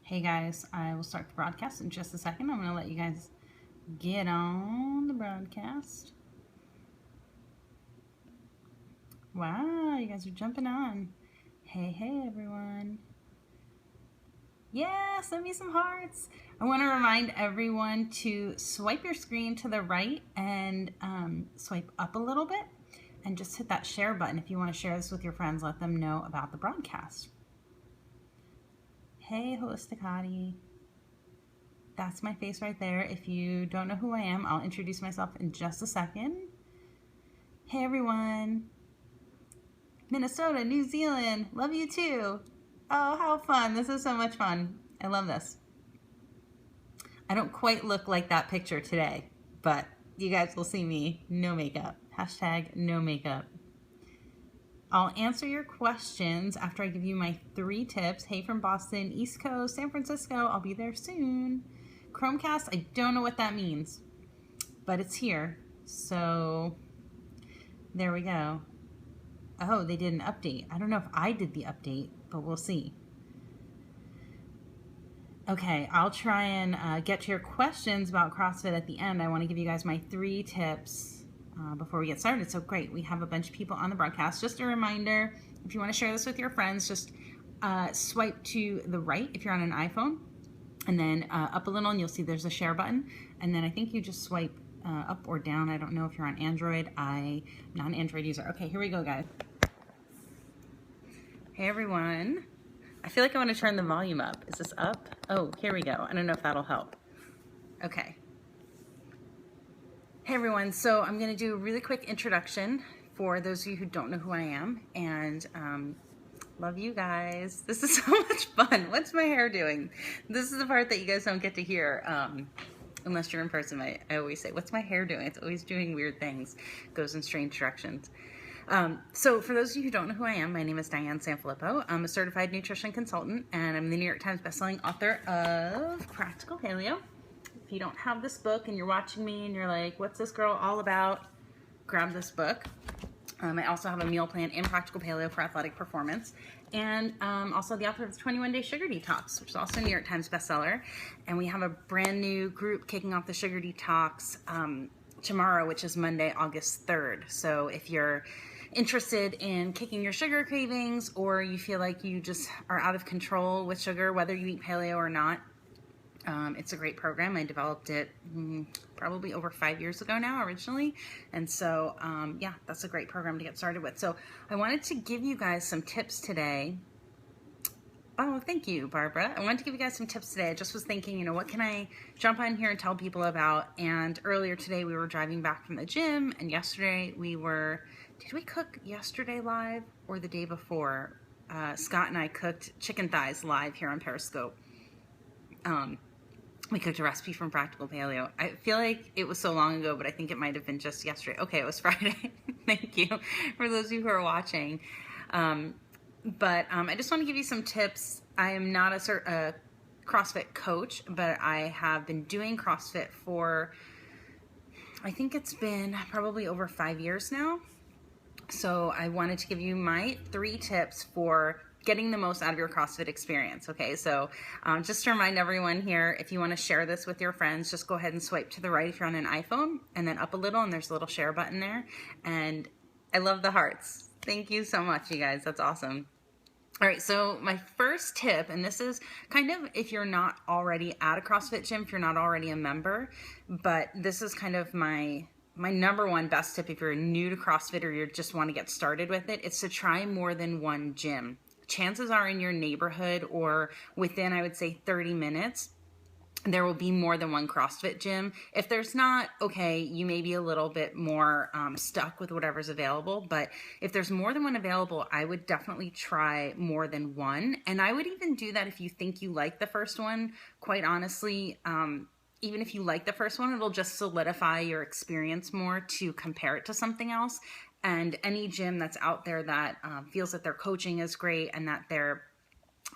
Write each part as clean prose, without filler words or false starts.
Hey guys, I will start the broadcast in just a second. I'm going to let you guys get on the broadcast. Wow, you guys are jumping on. Hey everyone. Yeah, send me some hearts. I want to remind everyone to swipe your screen to the right and swipe up a little bit and just hit that share button. If you want to share this with your friends, let them know about the broadcast. Hey, Holistic Hottie. That's my face right there. If you don't know who I am, I'll introduce myself in just a second. Hey everyone. Minnesota, New Zealand, love you too. Oh, how fun. This is so much fun. I love this. I don't quite look like that picture today, but you guys will see me no makeup. Hashtag no makeup. I'll answer your questions after I give you my 3 tips. Hey from Boston, East Coast, San Francisco. I'll be there soon. Chromecast, I don't know what that means, but it's here. So there we go. Oh, they did an update. I don't know if I did the update, but we'll see. Okay, I'll try and get to your questions about CrossFit at the end. I want to give you guys my 3 tips before we get started. So great, we have a bunch of people on the broadcast. Just a reminder, if you want to share this with your friends, just swipe to the right if you're on an iPhone, and then up a little and you'll see there's a share button. And then I think you just swipe up or down. I don't know if you're on Android. I'm not an Android user. Okay, here we go, guys. Hey, everyone. I feel like I want to turn the volume up. Is this up? Oh, here we go. I don't know if that'll help. Okay. Hey, everyone. So I'm going to do a really quick introduction for those of you who don't know who I am. And love you guys. This is so much fun. What's my hair doing? This is the part that you guys don't get to hear. Unless you're in person, I always say, what's my hair doing? It's always doing weird things, goes in strange directions. So for those of you who don't know who I am, my name is Diane Sanfilippo. I'm a certified nutrition consultant, and I'm the New York Times bestselling author of Practical Paleo. If you don't have this book and you're watching me and you're like, what's this girl all about? Grab this book. I also have a meal plan in Practical Paleo for athletic performance, and also the author of the 21-Day Sugar Detox, which is also a New York Times bestseller. And we have a brand new group kicking off the Sugar Detox tomorrow, which is Monday, August 3rd. So if you're interested in kicking your sugar cravings, or you feel like you just are out of control with sugar, whether you eat paleo or not, it's a great program. I developed it probably over 5 years ago now originally. And so, yeah, that's a great program to get started with. So I wanted to give you guys some tips today. Oh, thank you, Barbara. I wanted to give you guys some tips today. I just was thinking, what can I jump on here and tell people about? And earlier today we were driving back from the gym, and yesterday did we cook yesterday live or the day before? Scott and I cooked chicken thighs live here on Periscope. We cooked a recipe from Practical Paleo. I feel like it was so long ago, but I think it might have been just yesterday. Okay, it was Friday. Thank you for those of you who are watching. But I just want to give you some tips. I am not a CrossFit coach, but I have been doing CrossFit for, I think it's been probably over 5 years now. So I wanted to give you my 3 tips for getting the most out of your CrossFit experience. Okay, so just to remind everyone here, if you want to share this with your friends, just go ahead and swipe to the right if you're on an iPhone, and then up a little, and there's a little share button there. And I love the hearts. Thank you so much, you guys. That's awesome. All right, so my first tip, and this is kind of if you're not already at a CrossFit gym, if you're not already a member, but this is kind of my number one best tip if you're new to CrossFit or you just want to get started with it. It's to try more than one gym. Chances are in your neighborhood or within, I would say, 30 minutes, there will be more than one CrossFit gym. If there's not, okay, you may be a little bit more stuck with whatever's available. But if there's more than one available, I would definitely try more than one. And I would even do that if you think you like the first one. Quite honestly, even if you like the first one, it'll just solidify your experience more to compare it to something else. And any gym that's out there that feels that their coaching is great and that their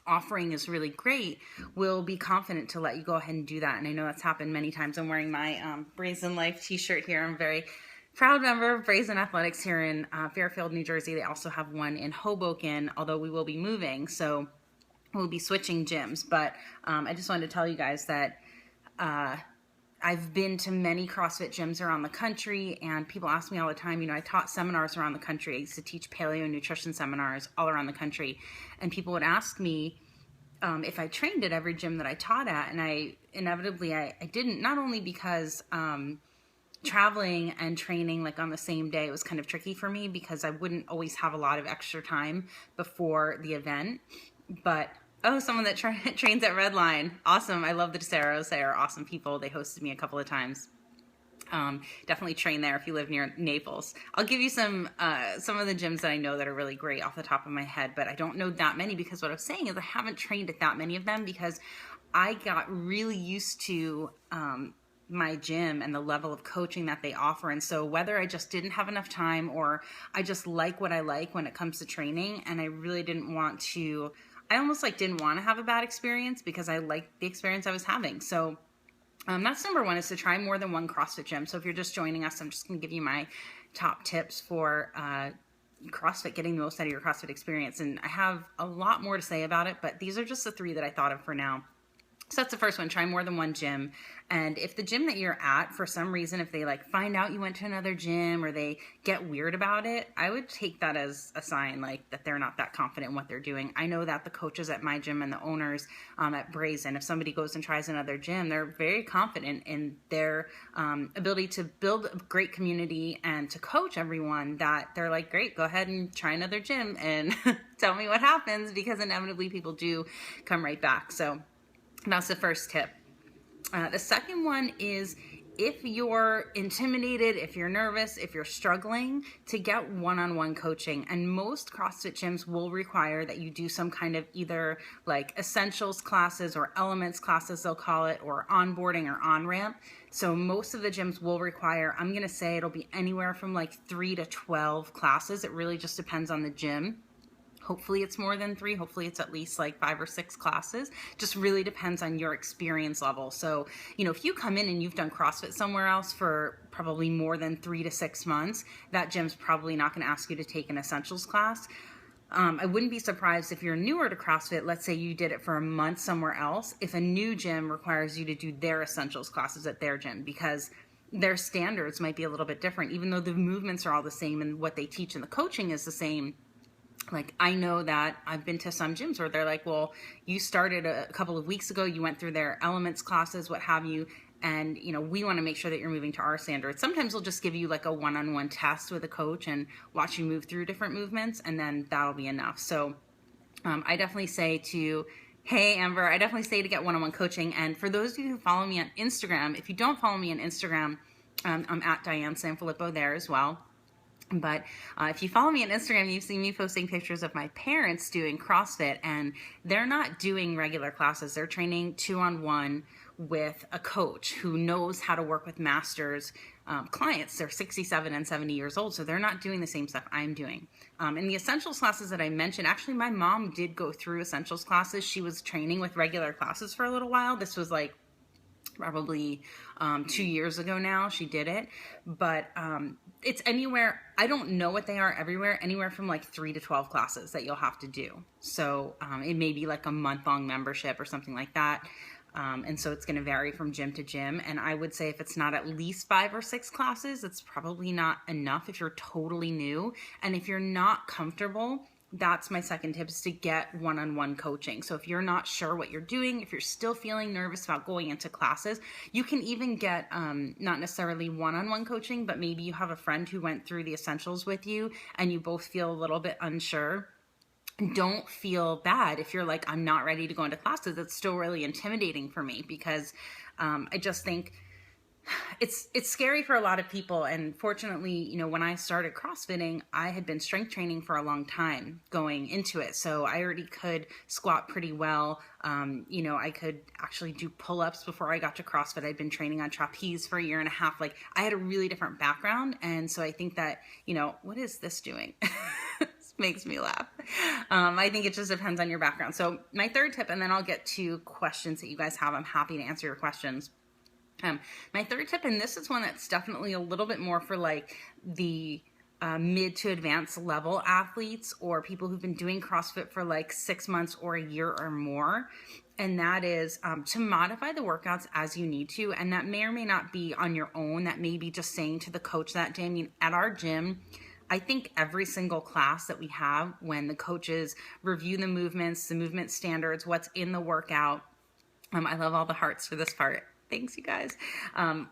offering is really great will be confident to let you go ahead and do that. And I know that's happened many times. I'm wearing my Brazen Life t-shirt here. I'm a very proud member of Brazen Athletics here in Fairfield, New Jersey. They also have one in Hoboken, although we will be moving. So we'll be switching gyms. But I just wanted to tell you guys that I've been to many CrossFit gyms around the country, and people ask me all the time, I taught seminars around the country. I used to teach paleo nutrition seminars all around the country, and people would ask me if I trained at every gym that I taught at, and I didn't, not only because traveling and training like on the same day was kind of tricky for me because I wouldn't always have a lot of extra time before the event, but someone that trains at Redline. Awesome. I love the DeSeros. They are awesome people. They hosted me a couple of times. Definitely train there if you live near Naples. I'll give you some of the gyms that I know that are really great off the top of my head, but I don't know that many because what I was saying is I haven't trained at that many of them because I got really used to my gym and the level of coaching that they offer. And so whether I just didn't have enough time or I just like what I like when it comes to training, and I really didn't want to, I almost like didn't want to have a bad experience because I liked the experience I was having. So that's number one, is to try more than one CrossFit gym. So if you're just joining us, I'm just going to give you my top tips for CrossFit, getting the most out of your CrossFit experience. And I have a lot more to say about it, but these are just the 3 that I thought of for now. So that's the first one, try more than one gym. And if the gym that you're at, for some reason, if they like find out you went to another gym or they get weird about it, I would take that as a sign like that they're not that confident in what they're doing. I know that the coaches at my gym and the owners at Brazen, if somebody goes and tries another gym, they're very confident in their ability to build a great community and to coach everyone, that they're like, great, go ahead and try another gym and tell me what happens, because inevitably people do come right back. So that's the first tip. The second one is, if you're intimidated, if you're nervous, if you're struggling, to get one-on-one coaching. And most CrossFit gyms will require that you do some kind of either like essentials classes or elements classes, they'll call it, or onboarding or on-ramp. So most of the gyms will require, I'm going to say it'll be anywhere from like 3 to 12 classes. It really just depends on the gym. Hopefully it's more than 3. Hopefully it's at least like 5 or 6 classes. Just really depends on your experience level. So, if you come in and you've done CrossFit somewhere else for probably more than 3 to 6 months, that gym's probably not going to ask you to take an essentials class. I wouldn't be surprised if you're newer to CrossFit, let's say you did it for a month somewhere else, if a new gym requires you to do their essentials classes at their gym, because their standards might be a little bit different, even though the movements are all the same and what they teach and the coaching is the same. Like, I know that I've been to some gyms where they're like, well, you started a couple of weeks ago, you went through their elements classes, what have you, and, we want to make sure that you're moving to our standards. Sometimes they'll just give you like a one-on-one test with a coach and watch you move through different movements, and then that'll be enough. So I definitely say hey, Amber, I definitely say to get one-on-one coaching. And for those of you who follow me on Instagram, if you don't follow me on Instagram, I'm at Diane Sanfilippo there as well. But if you follow me on Instagram, you've seen me posting pictures of my parents doing CrossFit, and they're not doing regular classes. They're training 2-on-1 with a coach who knows how to work with masters clients. They're 67 and 70 years old, so they're not doing the same stuff I'm doing. In the essentials classes that I mentioned, actually my mom did go through essentials classes. She was training with regular classes for a little while. This was like probably 2 years ago now she did it, but it's anywhere, I don't know what they are everywhere, anywhere from like 3 to 12 classes that you'll have to do. So it may be like a month-long membership or something like that. And so it's going to vary from gym to gym. And I would say if it's not at least 5 or 6 classes, it's probably not enough if you're totally new. And if you're not comfortable, that's my second tip, is to get one-on-one coaching. So if you're not sure what you're doing, if you're still feeling nervous about going into classes, you can even get not necessarily one-on-one coaching, but maybe you have a friend who went through the essentials with you and you both feel a little bit unsure. Don't feel bad if you're like, I'm not ready to go into classes. It's still really intimidating for me, because I just think it's scary for a lot of people. And fortunately, when I started CrossFitting, I had been strength training for a long time going into it. So I already could squat pretty well. I could actually do pull-ups before I got to CrossFit. I'd been training on trapeze for a year and a half. Like, I had a really different background. And so I think that, what is this doing? This makes me laugh. I think it just depends on your background. So my third tip, and then I'll get to questions that you guys have. I'm happy to answer your questions. My third tip, and this is one that's definitely a little bit more for like the mid to advanced level athletes or people who've been doing CrossFit for like 6 months or a year or more. And that is to modify the workouts as you need to. And that may or may not be on your own. That may be just saying to the coach that day. I mean, at our gym, I think every single class that we have, when the coaches review the movements, the movement standards, what's in the workout, I love all the hearts for this part. Thanks, you guys.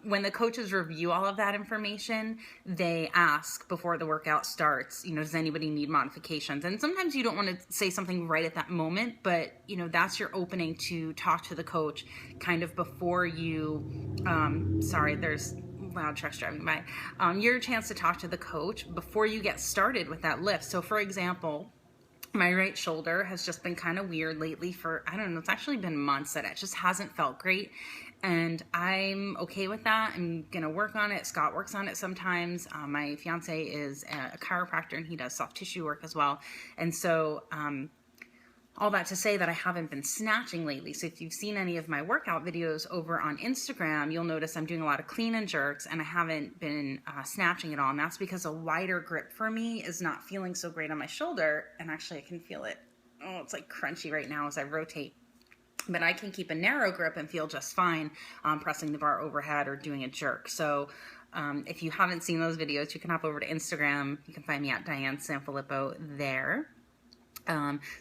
When the coaches review all of that information, they ask before the workout starts, does anybody need modifications? And sometimes you don't want to say something right at that moment, but, that's your opening to talk to the coach kind of before you, sorry, there's loud trucks driving by. Your chance to talk to the coach before you get started with that lift. So for example, my right shoulder has just been kind of weird lately for, I don't know, it's actually been months that it just hasn't felt great. And I'm okay with that. I'm going to work on it. Scott works on it sometimes. My fiance is a chiropractor and he does soft tissue work as well. And so, all that to say that I haven't been snatching lately. So if you've seen any of my workout videos over on Instagram, you'll notice I'm doing a lot of clean and jerks and I haven't been snatching at all. And that's because a wider grip for me is not feeling so great on my shoulder. And actually I can feel it. Oh, it's like crunchy right now as I rotate. But I can keep a narrow grip and feel just fine pressing the bar overhead or doing a jerk. So if you haven't seen those videos, you can hop over to Instagram. You can find me at Diane Sanfilippo there.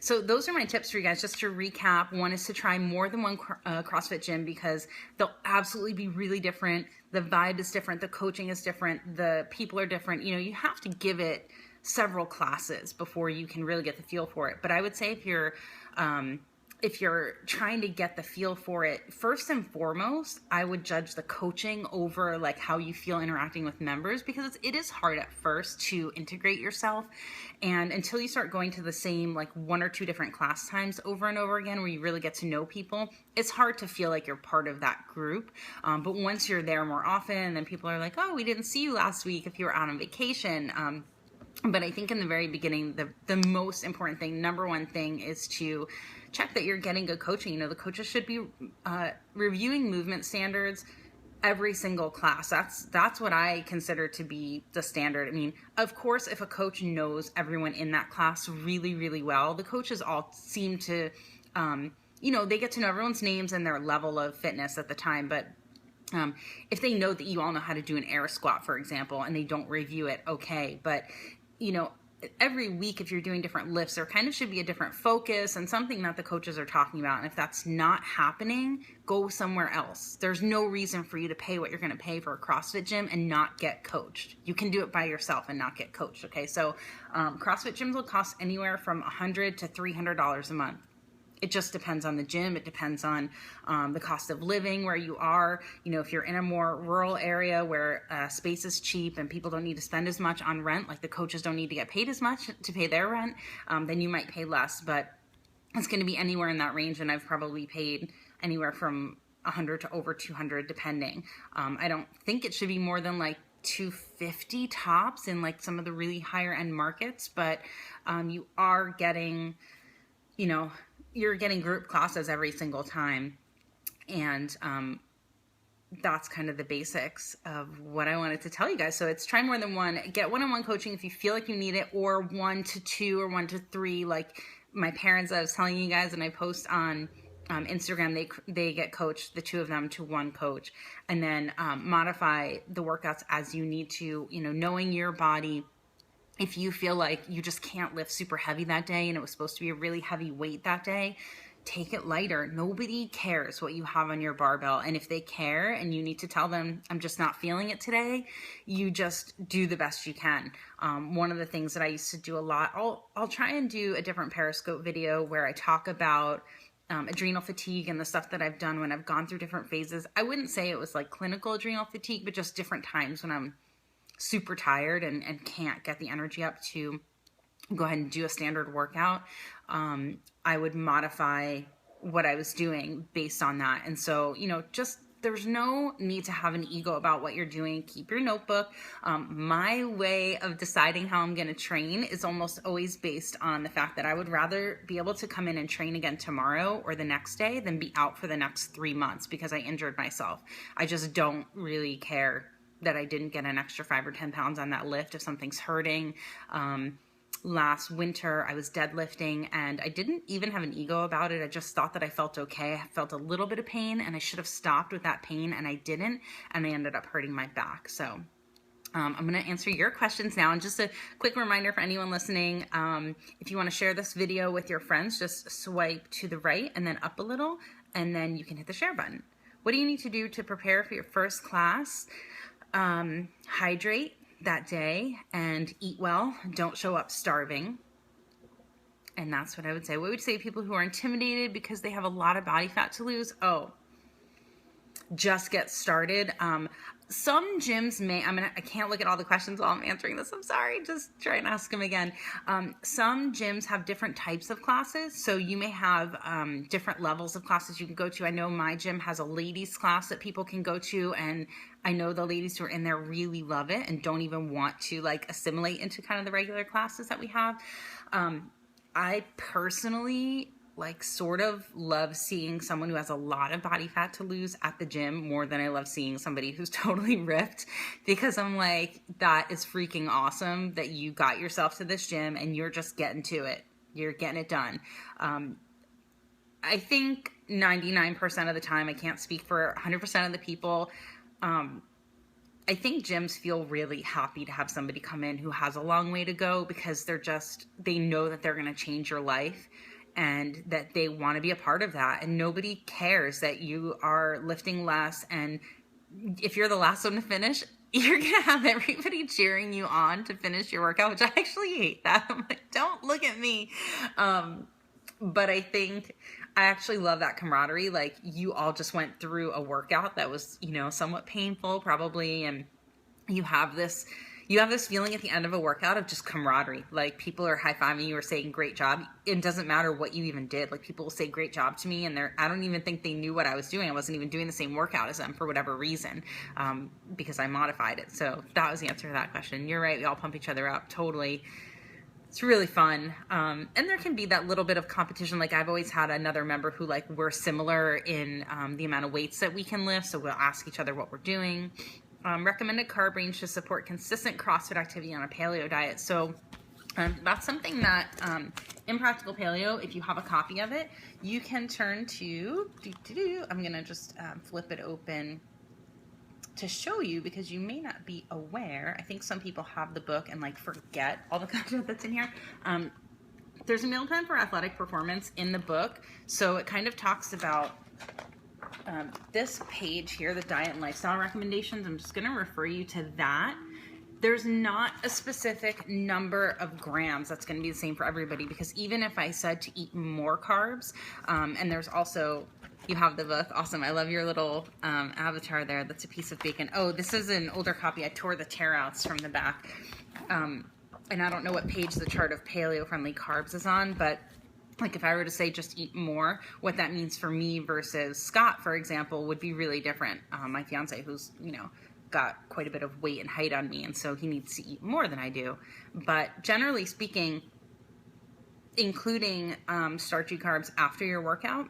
So those are my tips for you guys. Just to recap, one is to try more than one CrossFit gym because they'll absolutely be really different. The vibe is different. The coaching is different. The people are different. You have to give it several classes before you can really get the feel for it. But I would say if you're trying to get the feel for it, first and foremost, I would judge the coaching over like how you feel interacting with members because it is hard at first to integrate yourself. And until you start going to the same like 1 or 2 different class times over and over again where you really get to know people, it's hard to feel like you're part of that group. But once you're there more often, then people are like, oh, we didn't see you last week if you were out on vacation. But I think in the very beginning, the most important thing, number one thing, is to check that you're getting good coaching. The coaches should be reviewing movement standards every single class. That's what I consider to be the standard. I mean, of course, if a coach knows everyone in that class really, really well, the coaches all seem to, they get to know everyone's names and their level of fitness at the time. But if they know that you all know how to do an air squat, for example, and they don't review it, okay. But every week, if you're doing different lifts, there kind of should be a different focus and something that the coaches are talking about. And if that's not happening, go somewhere else. There's no reason for you to pay what you're going to pay for a CrossFit gym and not get coached. You can do it by yourself and not get coached. Okay. So, CrossFit gyms will cost anywhere from $100 to $300 a month. It just depends on the gym. It depends on the cost of living where you are. If you're in a more rural area where space is cheap and people don't need to spend as much on rent, like the coaches don't need to get paid as much to pay their rent, then you might pay less. But it's going to be anywhere in that range. And I've probably paid anywhere from $100 to over $200 depending. I don't think it should be more than like $250 tops in like some of the really higher end markets. But you are getting, you're getting group classes every single time. And that's kind of the basics of what I wanted to tell you guys. So it's try more than one. Get one-on-one coaching if you feel like you need it, or 1 to 2 or 1 to 3. Like my parents, I was telling you guys, and I post on Instagram, they get coached, the 2 of them, to 1 coach. And then modify the workouts as you need to, knowing your body. If you feel like you just can't lift super heavy that day and it was supposed to be a really heavy weight that day, take it lighter. Nobody cares what you have on your barbell. And if they care and you need to tell them, I'm just not feeling it today, you just do the best you can. One of the things that I used to do a lot, I'll try and do a different Periscope video where I talk about adrenal fatigue and the stuff that I've done when I've gone through different phases. I wouldn't say it was like clinical adrenal fatigue, but just different times when I'm super tired and can't get the energy up to go ahead and do a standard workout. I would modify what I was doing based on that. And so, just there's no need to have an ego about what you're doing. Keep your notebook. My way of deciding how I'm going to train is almost always based on the fact that I would rather be able to come in and train again tomorrow or the next day than be out for the next 3 months because I injured myself. I just don't really care that I didn't get an extra 5 or 10 pounds on that lift if something's hurting. Last winter I was deadlifting and I didn't even have an ego about it. I just thought that I felt okay. I felt a little bit of pain and I should have stopped with that pain, and I didn't, and I ended up hurting my back. So I'm going to answer your questions now. And just a quick reminder for anyone listening, if you want to share this video with your friends, just swipe to the right and then up a little, and then you can hit the share button. What do you need to do to prepare for your first class? Hydrate that day and eat well. Don't show up starving. And that's what I would say. What would you say to people who are intimidated because they have a lot of body fat to lose? Oh, just get started. Some gyms may, I can't look at all the questions while I'm answering this. I'm sorry. Just try and ask them again. Some gyms have different types of classes. So you may have different levels of classes you can go to. I know my gym has a ladies class that people can go to. And I know the ladies who are in there really love it and don't even want to like assimilate into kind of the regular classes that we have. I personally like sort of love seeing someone who has a lot of body fat to lose at the gym more than I love seeing somebody who's totally ripped, because I'm like, that is freaking awesome that you got yourself to this gym and you're just getting to it. You're getting it done. I think 99% of the time, I can't speak for 100% of the people, I think gyms feel really happy to have somebody come in who has a long way to go, because they know that they're going to change your life and that they want to be a part of that. And nobody cares that you are lifting less. And if you're the last one to finish, you're going to have everybody cheering you on to finish your workout, which I actually hate that. I'm like, don't look at me. But I think I actually love that camaraderie. Like, you all just went through a workout that was, somewhat painful probably. And you have this feeling at the end of a workout of just camaraderie. Like, people are high-fiving you or saying great job. It doesn't matter what you even did. Like, people will say great job to me, and I don't even think they knew what I was doing. I wasn't even doing the same workout as them for whatever reason, because I modified it. So that was the answer to that question. You're right. We all pump each other up. Totally. It's really fun. And there can be that little bit of competition. Like, I've always had another member who, like, we're similar in the amount of weights that we can lift. So we'll ask each other what we're doing. Recommended carb range to support consistent CrossFit activity on a paleo diet. So that's something that in Practical Paleo, if you have a copy of it, you can turn to, I'm going to just flip it open to show you, because you may not be aware. I think some people have the book and like forget all the content that's in here. There's a meal plan for athletic performance in the book. So it kind of talks about this page here, the diet and lifestyle recommendations. I'm just going to refer you to that. There's not a specific number of grams that's going to be the same for everybody, because even if I said to eat more carbs, and there's also, you have the book. Awesome. I love your little avatar there. That's a piece of bacon. Oh, this is an older copy. I tore the tear-outs from the back. And I don't know what page the chart of paleo-friendly carbs is on, but like, if I were to say just eat more, what that means for me versus Scott, for example, would be really different. My fiance, who's, got quite a bit of weight and height on me, and so he needs to eat more than I do. But generally speaking, including starchy carbs after your workout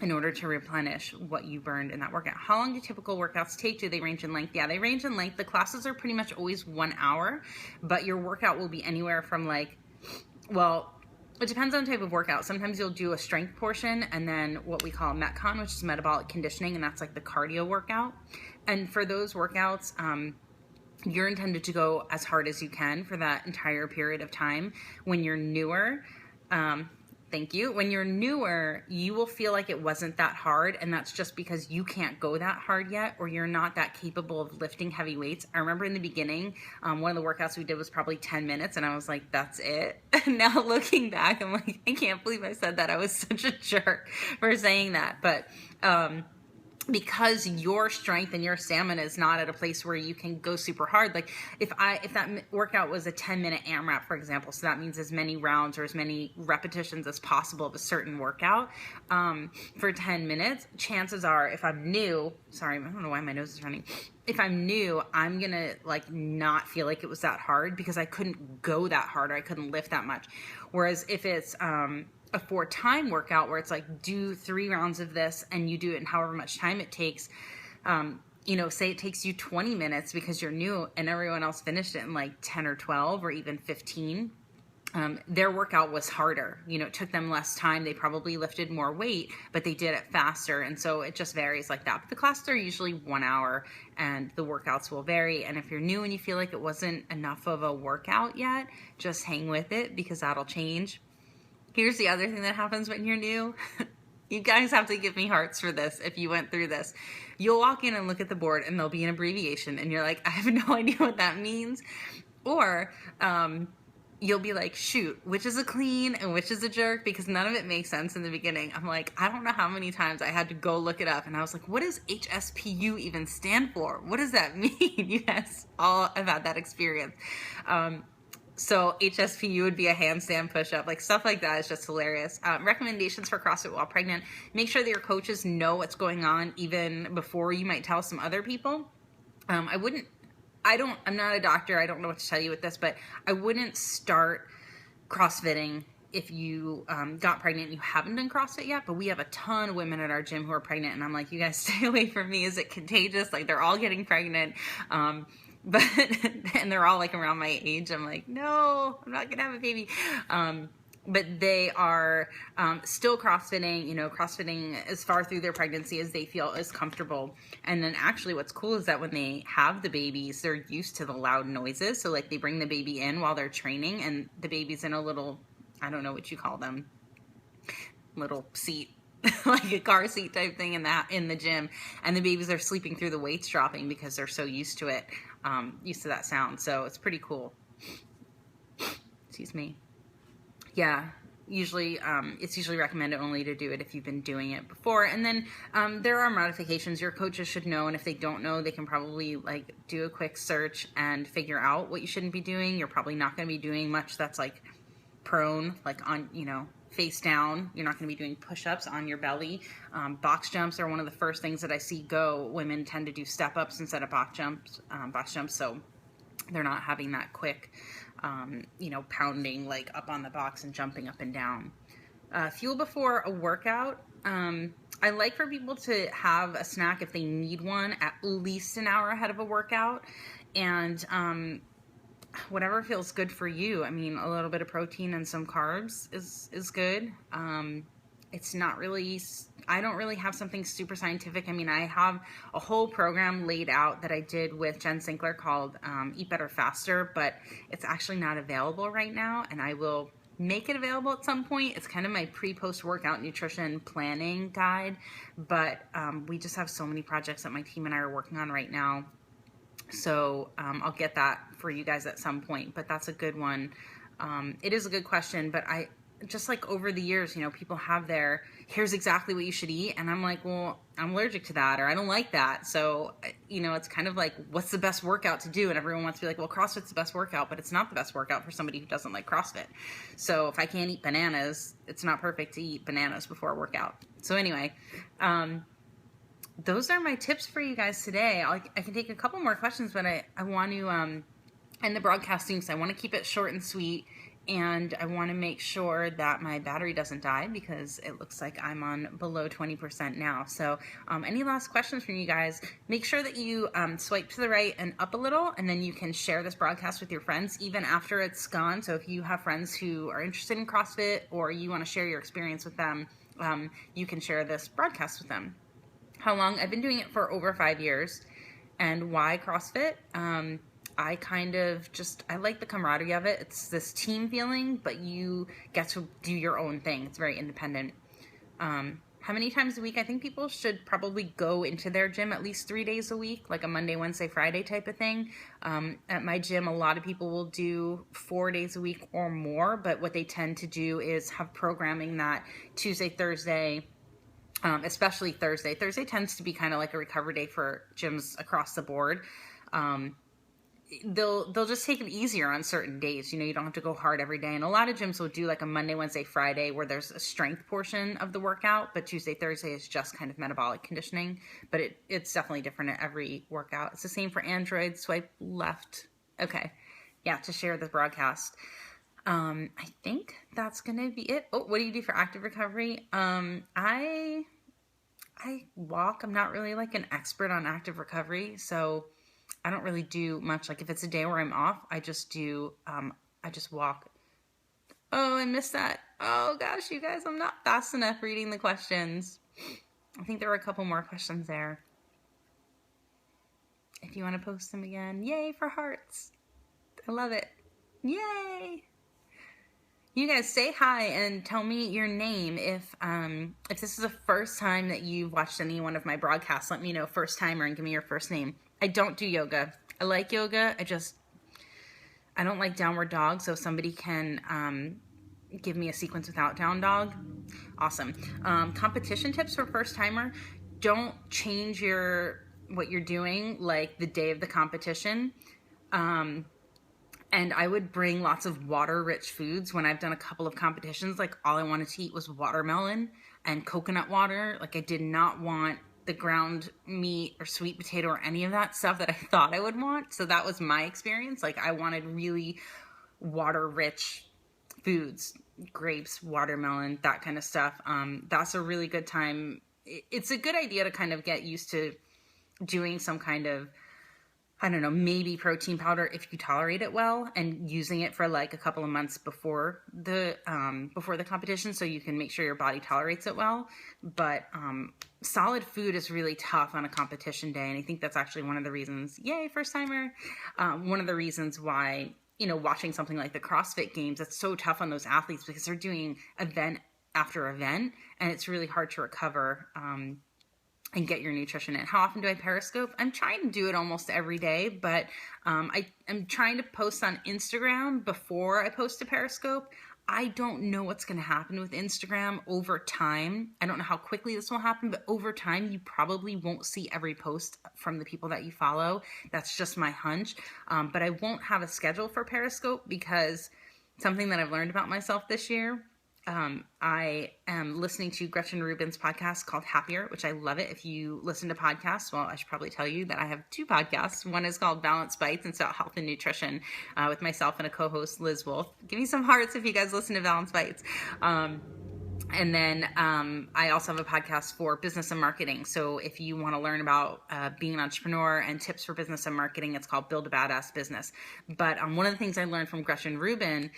in order to replenish what you burned in that workout. How long do typical workouts take? Do they range in length? Yeah, they range in length. The classes are pretty much always 1 hour, but your workout will be anywhere from it depends on the type of workout. Sometimes you'll do a strength portion and then what we call Metcon, which is metabolic conditioning, and that's like the cardio workout. And for those workouts, you're intended to go as hard as you can for that entire period of time. When you're newer, thank you. When you're newer, you will feel like it wasn't that hard, and that's just because you can't go that hard yet, or you're not that capable of lifting heavy weights. I remember in the beginning, one of the workouts we did was probably 10 minutes, and I was like, that's it. And now looking back, I'm like, I can't believe I said that. I was such a jerk for saying that. But because your strength and your stamina is not at a place where you can go super hard. Like, if that workout was a 10-minute AMRAP, for example, so that means as many rounds or as many repetitions as possible of a certain workout for 10 minutes, chances are, if I'm new, sorry, I don't know why my nose is running. If I'm new, I'm going to not feel like it was that hard because I couldn't go that hard or I couldn't lift that much. Whereas if it's a 4-time workout where it's like, do 3 rounds of this and you do it in however much time it takes, say it takes you 20 minutes because you're new and everyone else finished it in like 10 or 12 or even 15. Their workout was harder. It took them less time. They probably lifted more weight, but they did it faster. And so it just varies like that. But the classes are usually 1 hour and the workouts will vary. And if you're new and you feel like it wasn't enough of a workout yet, just hang with it because that'll change. Here's the other thing that happens when you're new. You guys have to give me hearts for this if you went through this. You'll walk in and look at the board and there'll be an abbreviation and you're like, I have no idea what that means. Or, you'll be like, shoot, which is a clean and which is a jerk, because none of it makes sense in the beginning. I'm like, I don't know how many times I had to go look it up. And I was like, what does HSPU even stand for? What does that mean? You guys all have had that experience. So HSPU would be a handstand push-up, like stuff like that is just hilarious. Recommendations for CrossFit while pregnant. Make sure that your coaches know what's going on even before you might tell some other people. I'm not a doctor. I don't know what to tell you with this, but I wouldn't start CrossFitting if you got pregnant and you haven't done CrossFit yet. But we have a ton of women at our gym who are pregnant, and I'm like, you guys stay away from me. Is it contagious? Like, they're all getting pregnant. But and they're all like around my age. I'm like, no, I'm not gonna have a baby. But they are still CrossFitting, CrossFitting as far through their pregnancy as they feel is comfortable. And then actually what's cool is that when they have the babies, they're used to the loud noises. So like they bring the baby in while they're training and the baby's in a little, I don't know what you call them, little seat, like a car seat type thing in the gym. And the babies are sleeping through the weights dropping because they're so used to it, used to that sound. So it's pretty cool. Excuse me. Yeah, usually it's usually recommended only to do it if you've been doing it before. And then there are modifications your coaches should know, and if they don't know, they can probably like do a quick search and figure out what you shouldn't be doing. You're probably not going to be doing much that's like prone, like on, face down. You're not going to be doing push-ups on your belly. Box jumps are one of the first things that I see go. Women tend to do step-ups instead of box jumps, so they're not having that quick pounding like up on the box and jumping up and down. Fuel before a workout. I like for people to have a snack if they need one at least an hour ahead of a workout, and whatever feels good for you. I mean, a little bit of protein and some carbs is good. It's not really, I don't really have something super scientific. I mean, I have a whole program laid out that I did with Jen Sinkler called Eat Better Faster, but it's actually not available right now, and I will make it available at some point. It's kind of my pre-post workout nutrition planning guide, but we just have so many projects that my team and I are working on right now. So I'll get that for you guys at some point, but that's a good one. It is a good question, but I just like over the years, people have here's exactly what you should eat. And I'm like, well, I'm allergic to that, or I don't like that. So, it's kind of like, what's the best workout to do? And everyone wants to be like, well, CrossFit's the best workout, but it's not the best workout for somebody who doesn't like CrossFit. So if I can't eat bananas, it's not perfect to eat bananas before a workout. So anyway, those are my tips for you guys today. I can take a couple more questions, but I want to end the broadcast soon because I want to keep it short and sweet. And I want to make sure that my battery doesn't die because it looks like I'm on below 20% now. So any last questions from you guys, make sure that you swipe to the right and up a little, and then you can share this broadcast with your friends even after it's gone. So if you have friends who are interested in CrossFit or you want to share your experience with them, you can share this broadcast with them. How long? I've been doing it for over 5 years. And why CrossFit? I kind of I like the camaraderie of it. It's this team feeling, but you get to do your own thing. It's very independent. How many times a week? I think people should probably go into their gym at least 3 days a week, like a Monday, Wednesday, Friday type of thing. At my gym, a lot of people will do 4 days a week or more, but what they tend to do is have programming that Tuesday, Thursday, especially Thursday. Thursday tends to be kind of like a recovery day for gyms across the board. They'll just take it easier on certain days. You don't have to go hard every day. And a lot of gyms will do like a Monday, Wednesday, Friday where there's a strength portion of the workout, but Tuesday, Thursday is just kind of metabolic conditioning. But it's definitely different at every workout. It's the same for Android. Swipe left. Okay. Yeah, to share the broadcast. I think that's going to be it. Oh, what do you do for active recovery? I I walk. I'm not really like an expert on active recovery, so I don't really do much. Like if it's a day where I'm off, I just do, I just walk. Oh, I missed that. Oh gosh, you guys, I'm not fast enough reading the questions. I think there were a couple more questions there. If you want to post them again, yay for hearts. I love it. Yay. You guys say hi and tell me your name. If this is the first time that you've watched any one of my broadcasts, let me know, first timer, and give me your first name. I don't do yoga. I like yoga. I don't like downward dog, so if somebody can give me a sequence without down dog, awesome. Competition tips for first timer: don't change what you're doing like the day of the competition. And I would bring lots of water-rich foods. When I've done a couple of competitions, like all I wanted to eat was watermelon and coconut water. Like I did not want the ground meat or sweet potato or any of that stuff that I thought I would want. So that was my experience. Like I wanted really water-rich foods, grapes, watermelon, that kind of stuff. That's a really good time. It's a good idea to kind of get used to doing some kind of, I don't know, maybe protein powder if you tolerate it well, and using it for like a couple of months before the competition, so you can make sure your body tolerates it well. But solid food is really tough on a competition day, and I think that's actually one of the reasons, yay, first timer, one of the reasons why, watching something like the CrossFit Games, it's so tough on those athletes because they're doing event after event, and it's really hard to recover and get your nutrition in. How often do I Periscope? I'm trying to do it almost every day, but I'm trying to post on Instagram before I post to Periscope. I don't know what's going to happen with Instagram over time. I don't know how quickly this will happen, but over time, you probably won't see every post from the people that you follow. That's just my hunch. But I won't have a schedule for Periscope because something that I've learned about myself this year, I am listening to Gretchen Rubin's podcast called Happier, which I love it. If you listen to podcasts, well, I should probably tell you that I have two podcasts. One is called Balance Bites, and it's about health and nutrition with myself and a co-host, Liz Wolf. Give me some hearts if you guys listen to Balance Bites. And then I also have a podcast for business and marketing. So if you want to learn about being an entrepreneur and tips for business and marketing, it's called Build a Badass Business. But one of the things I learned from Gretchen Rubin,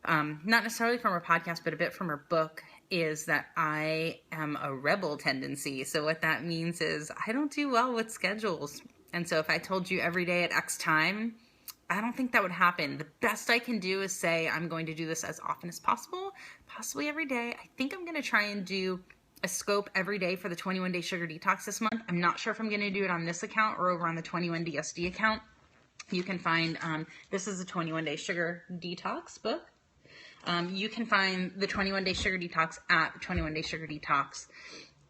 not necessarily from her podcast, but a bit from her book, is that I am a rebel tendency. So what that means is I don't do well with schedules. And so if I told you every day at X time, I don't think that would happen. The best I can do is say I'm going to do this as often as possible, possibly every day. I think I'm going to try and do a scope every day for the 21-day sugar detox this month. I'm not sure if I'm going to do it on this account or over on the 21DSD account. You can find, this is a 21-day sugar detox book. You can find the 21-day sugar detox at the 21-day sugar detox.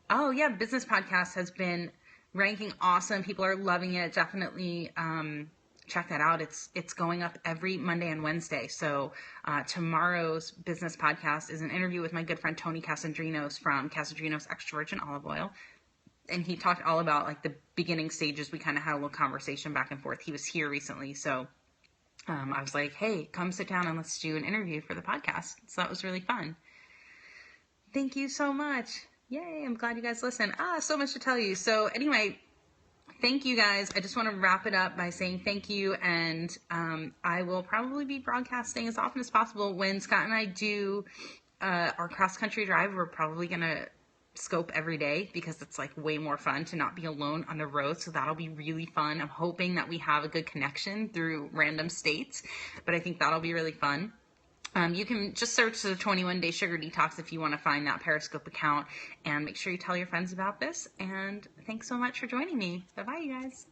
Oh yeah, business podcast has been ranking awesome. People are loving it. Definitely check that out. It's going up every Monday and Wednesday. So tomorrow's business podcast is an interview with my good friend Tony Casandrinos from Casandrinos Extra Virgin Olive Oil. And he talked all about like the beginning stages. We kind of had a little conversation back and forth. He was here recently, so I was like, hey, come sit down and let's do an interview for the podcast. So that was really fun. Thank you so much. Yay, I'm glad you guys listen. So much to tell you. So anyway, thank you guys. I just want to wrap it up by saying thank you. And I will probably be broadcasting as often as possible. When Scott and I do our cross-country drive, we're probably going to scope every day because it's like way more fun to not be alone on the road. So that'll be really fun. I'm hoping that we have a good connection through random states, but I think that'll be really fun. You can just search the 21-day sugar detox if you want to find that Periscope account, and make sure you tell your friends about this. And thanks so much for joining me. Bye-bye, you guys.